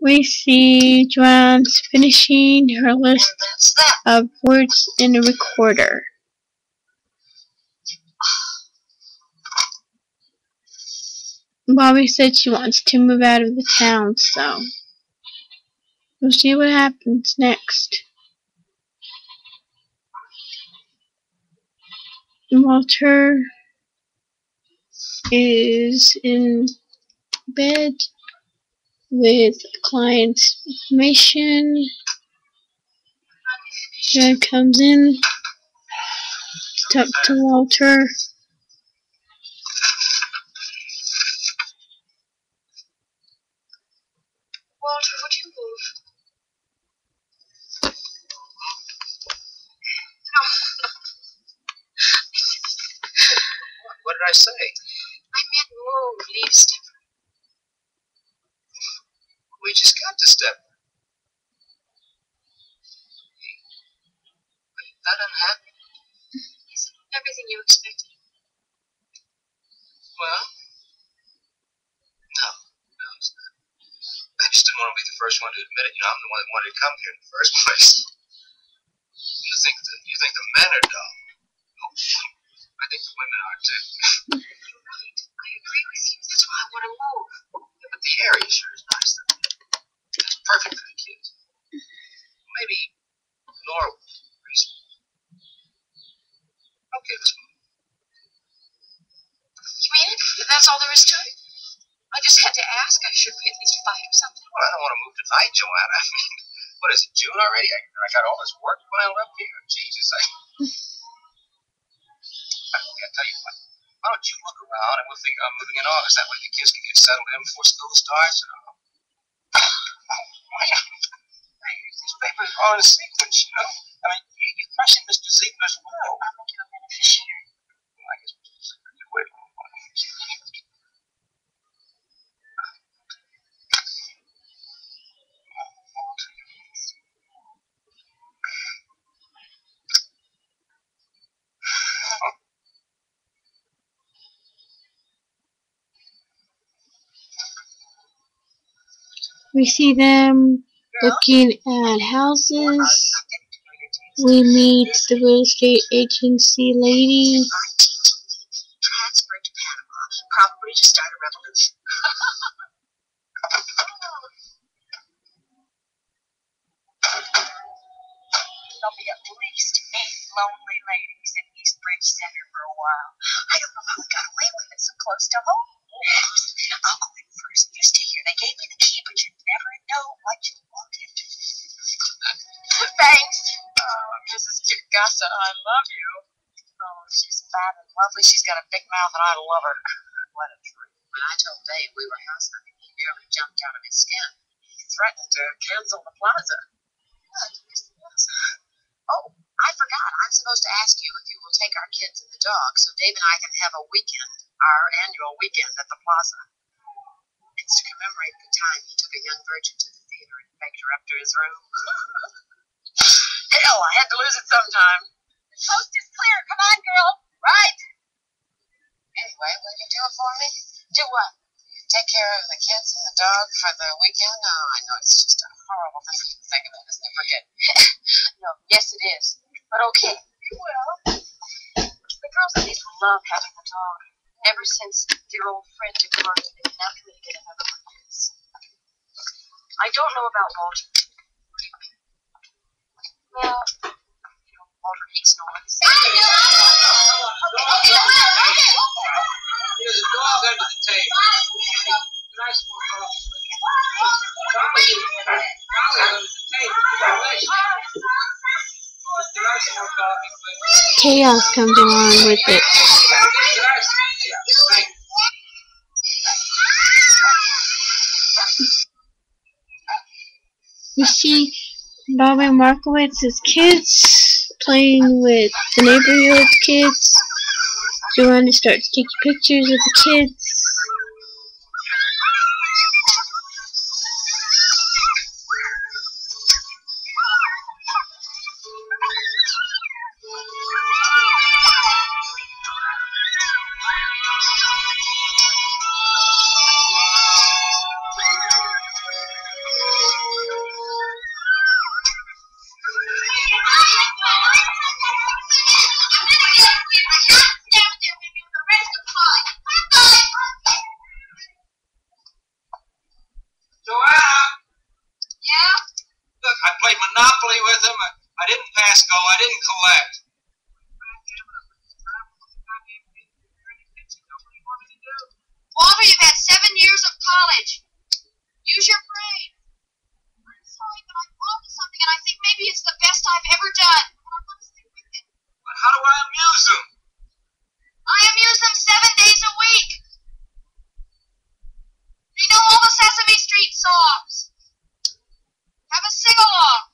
We see Joanne's finishing her list of words in a recorder. Bobby said she wants to move out of the town, so we'll see what happens next. Walter is in bed with client's information. Dad comes in to talk to Walter. Walter, would you move? No. What did I say? I meant move, leave Stepford. We just got to Stepford. Are you that unhappy? Is it everything you expected? Well, no, it's not. I just didn't want to be the first one to admit it. You know, I'm the one that wanted to come here in the first place. You think the men are dumb? Oh, I think the women are too. You're right. I agree with you. That's why I want to move. Yeah, but the area sure is nice though. It's perfect for the kids. Maybe Norwood. Okay, let's move. You mean it? That's all there is to it? I just had to ask. I should be at least fight or something. Well, I don't want to move tonight, Joanna. I mean, what is it, June already? I got all this work piled up here. Jesus, I'll tell you what. Why don't you look around and we'll think I'm moving in August. That way the kids can get settled in before school starts. These papers are in sequence, you know. I mean, you're crushing Mr. Ziegler's will. I'm going to a beneficiary. Well, I guess Mr. Ziegler could wait a little while. We see them looking at houses. We meet the real estate agency lady. Transferred to Panama, probably to start a revolution. There'll be at least 8 lonely ladies in East Bridge Center for a while. I don't know how we got away with it so close to home. I'll go in first. You stay here. They gave me the key, but you never know what you wanted. Thanks. Oh, Mrs. Kirgasa, I love you. Oh, she's fat and lovely. She's got a big mouth, and I love her. What a treat. When I told Dave we were house hunting, he nearly jumped out of his skin. He threatened to cancel the plaza. What is the plaza? Oh, I forgot. I'm supposed to ask you if you will take our kids and the dog so Dave and I can have a weekend, our annual weekend at the plaza. It's to commemorate the time he took a young virgin to the theater and begged her up to his room. Hell, I had to lose it sometime. The coast is clear. Come on, girl. Right. Anyway, will you do it for me? Do what? Take care of the kids and the dog for the weekend? Oh, I know it's just a horrible thing to think about, isn't it? Forget. No, yes, it is. But okay. You will. The girls at least love having the dog. Ever since dear old Fred departed, they've been after me to get another one. I don't know about Walter. Well, you know, Walter hates no one. There's a dog under the table. Nice one, Chaos comes along with it. We see Bobby Markowitz's kids playing with the neighborhood kids. Joanna starts taking pictures of the kids. Walter, you've had 7 years of college. Use your brain. I'm sorry, but I'm on to something, and I think maybe it's the best I've ever done. And I want to stick with it. But how do I amuse them? I amuse them 7 days a week. They know all the Sesame Street songs. Have a sing-along.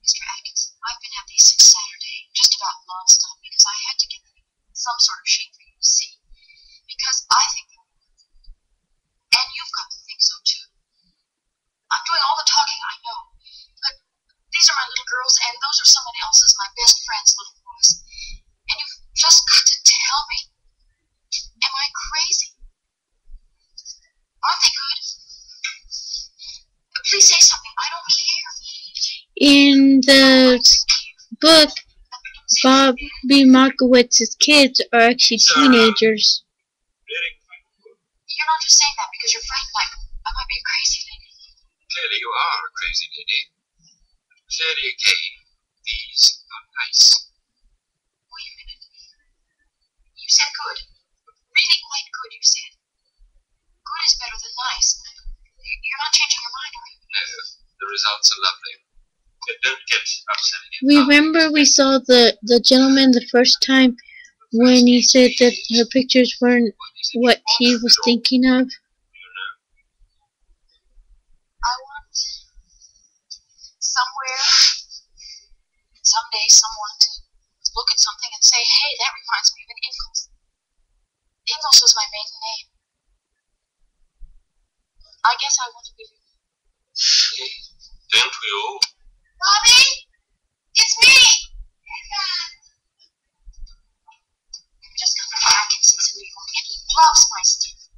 Mr. Atkinson, I've been at these since Saturday, just about non-stop, because I had to get them in some sort of shape for you to see. Because I think they're worth it. And you've got to think so, too. I'm doing all the talking, I know. But these are my little girls, and those are someone else's, my best friend's little boys. And you've just got to tell me. Am I crazy? Aren't they good? Please say something. I don't care. In the book, Bobby Markowitz's kids are actually teenagers. You're not just saying that because you're frightened I might be a crazy lady. Clearly you are a crazy lady. Clearly again, these are nice. Wait a minute. You said good. Really quite good, you said. Good is better than nice. You're not changing your mind, are you? No, the results are lovely. Don't get upset again. Remember we saw the gentleman the first time when he said that her pictures weren't what he was thinking of? I want somewhere, someday, someone to look at something and say, hey, that reminds me of an Ingalls. Ingalls was my maiden name. I guess I want to be. Don't we all? Bobby, it's me. Just come back and since we and he loves my stuff.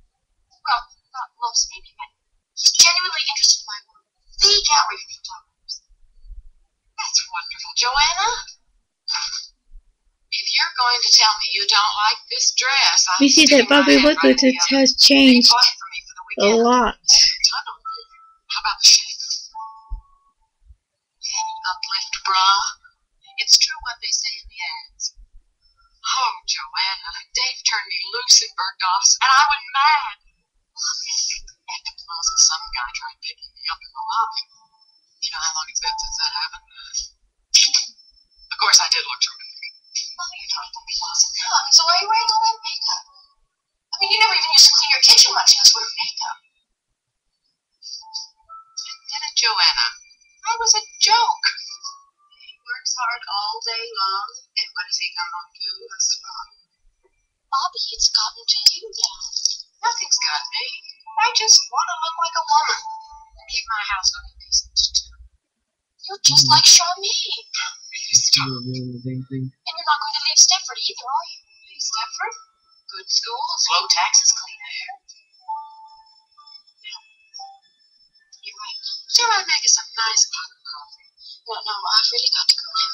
Well, not loves maybe, but he's genuinely interested in my work. The gallery photographers. That's wonderful, Joanna. If you're going to tell me you don't like this dress, We see that Bobby Markowitz has changed a lot. How about the shape? Uplift bra. It's true what they say in the ads. Oh, Joanna, Dave turned me loose at Bergdorf's, and I went mad. At the closet, some guy tried picking me up in the lobby. You know how long it's been since that happened? Of course, I did look terrific. Oh, you're talking about the closet. Come on, so why are you wearing all that makeup? I mean, you never even used to clean your kitchen much less wear makeup. Admit it, Joanna. I was a joke. He works hard all day long, and what does he come home to? A slum. Bobby, it's gotten to you now. Nothing's got me. I just want to look like a woman and keep my house looking decent, too. You're just like Charmaine. And you're not going to leave Stepford either, are you? Leave Stepford? Good schools, low taxes, clean air. You're right. Sure, I'll make us a nice pot of coffee. No, I've really got to go now.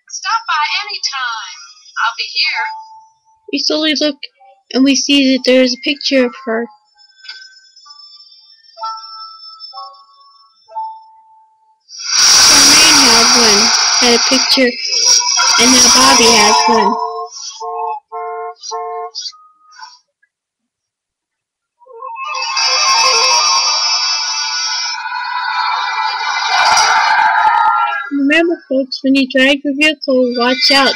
Stop by any time. I'll be here. We slowly look and we see that there is a picture of her. Charmaine had a picture, and now Bobby has one. Remember, folks, when you drive your vehicle, watch out,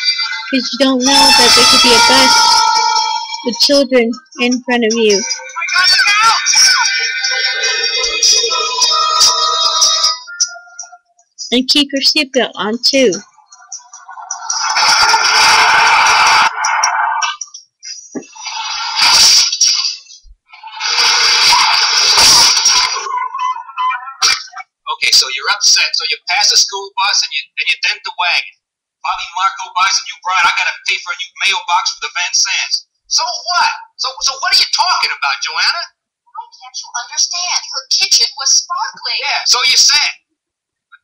because you don't know that there could be a bus with children in front of you. And keep your seatbelt on, too. Okay, so you're upset, so you pass a school bus and you dent the wagon. Bobby Marco buys a new bride, I gotta pay for a new mailbox for the Van Sands. So what? So what are you talking about, Joanna? Why can't you understand? Her kitchen was sparkling. Yeah, so you said.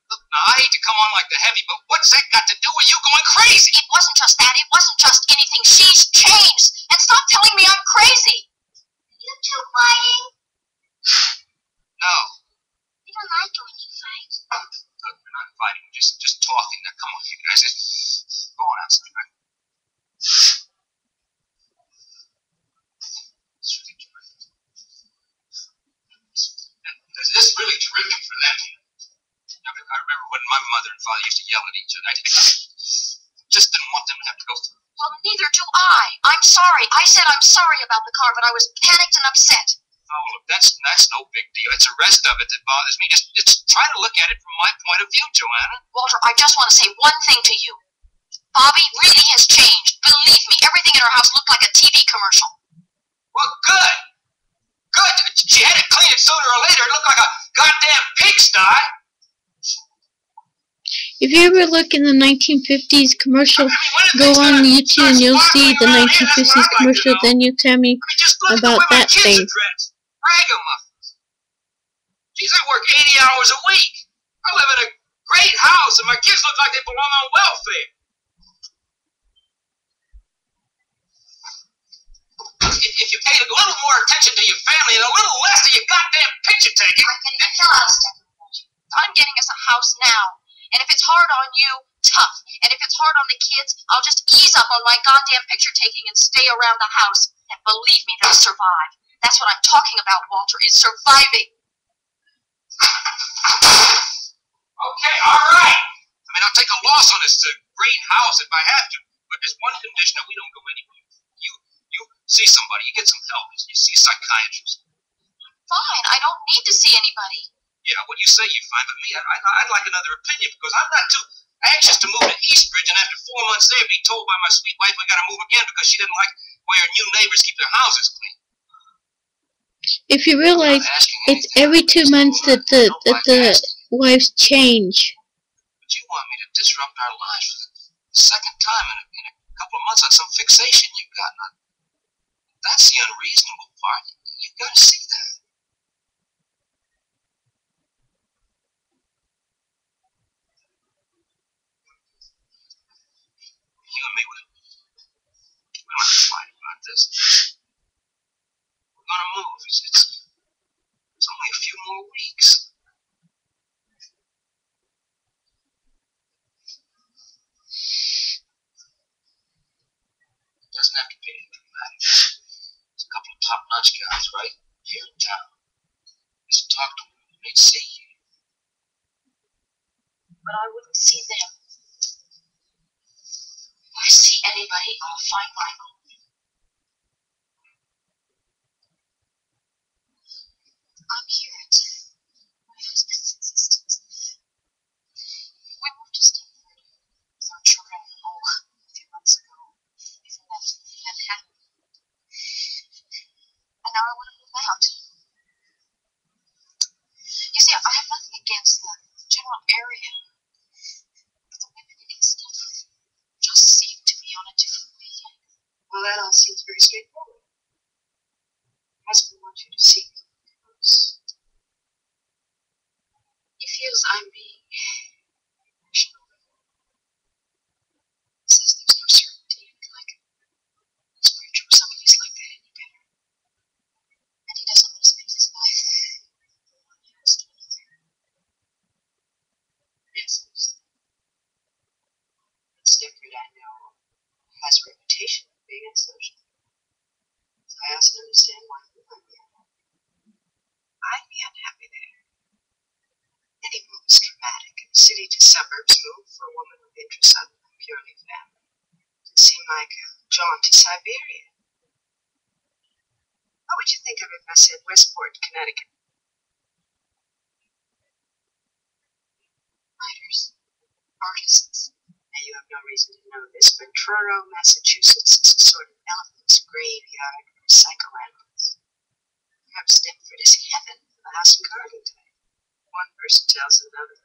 Look, now I hate to come on like the heavy, but what's that got to do with you going crazy? It wasn't just that. It wasn't just anything. She's changed. And stop telling me I'm crazy. You two fighting? No. You don't like it when you fight. Look, we're not fighting, we're just talking. Now, come on, you guys. Go on outside, right? at each other. I just didn't want them to have to go through. Well, neither do I. I'm sorry. I said I'm sorry about the car, but I was panicked and upset. Oh, look, that's no big deal. It's the rest of it that bothers me. Just try to look at it from my point of view, Joanna. Walter, I just want to say one thing to you. Bobby really has changed. Believe me, everything in her house looked like a TV commercial. Well, good. Good. She had to clean it sooner or later. It looked like a goddamn pigsty. If you ever look in the 1950s commercial, go on YouTube and you'll see the 1950s commercial, then you tell me about that thing. Ragamuffins. Geez, I work 80 hours a week. I live in a great house, and my kids look like they belong on welfare. If you pay a little more attention to your family and a little less to your goddamn picture taking. I'm getting the hell out of Stepford. I'm getting us a house now. And if it's hard on you, tough. And if it's hard on the kids, I'll just ease up on my goddamn picture taking and stay around the house. And believe me, they'll survive. That's what I'm talking about, Walter, is surviving. Okay, all right. I mean, I'll take a loss on this great house if I have to, but there's one condition, that we don't go anywhere. You see somebody, you get some help, you see a psychiatrist. Fine, I don't need to see anybody. Yeah, what you say you're fine, but me, I'd like another opinion, because I'm not too anxious to move to Eastridge, and after 4 months there, be told by my sweet wife we gotta move again because she didn't like where her new neighbors keep their houses clean. If you realize, it's every 2 months that the wives change. But you want me to disrupt our lives for the second time in a couple of months on some fixation you've got. Now, that's the unreasonable part. You've got to see that. You and me, we don't have to fight about this. We're gonna move. It's only a few more weeks. It doesn't have to be anything dramatic. There's a couple of top-notch guys right here in town. Just talk to them and they'd see you. But I wouldn't see them. If I see anybody, I'll find my own. I'm here at my husband's insistence. We moved to Stepford with our children a few months ago. We left Manhattan. And now I want to move out. You see, I have nothing against the general area. But the women in Stepford just seem to be on a different wavelength. Well, that all seems very straightforward. My husband wants you to see me. He feels I'm being emotional. He says there's no certainty in like Eastridge or someplace like that any better. And he doesn't want to spend his life from one house to another. Yes, Stepford, I know, has a reputation of being unsocial. I also understand why you might be unhappy. I'd be unhappy there. Any move is traumatic. A city to suburbs move for a woman with interests other than purely family. It seemed like a jaunt to Siberia. What would you think of it if I said Westport, Connecticut? Writers, artists. Now you have no reason to know this, but Truro, Massachusetts is a sort of elephant's graveyard for psychoanalysts. Perhaps Stepford is heaven for the house and garden type. One person tells another.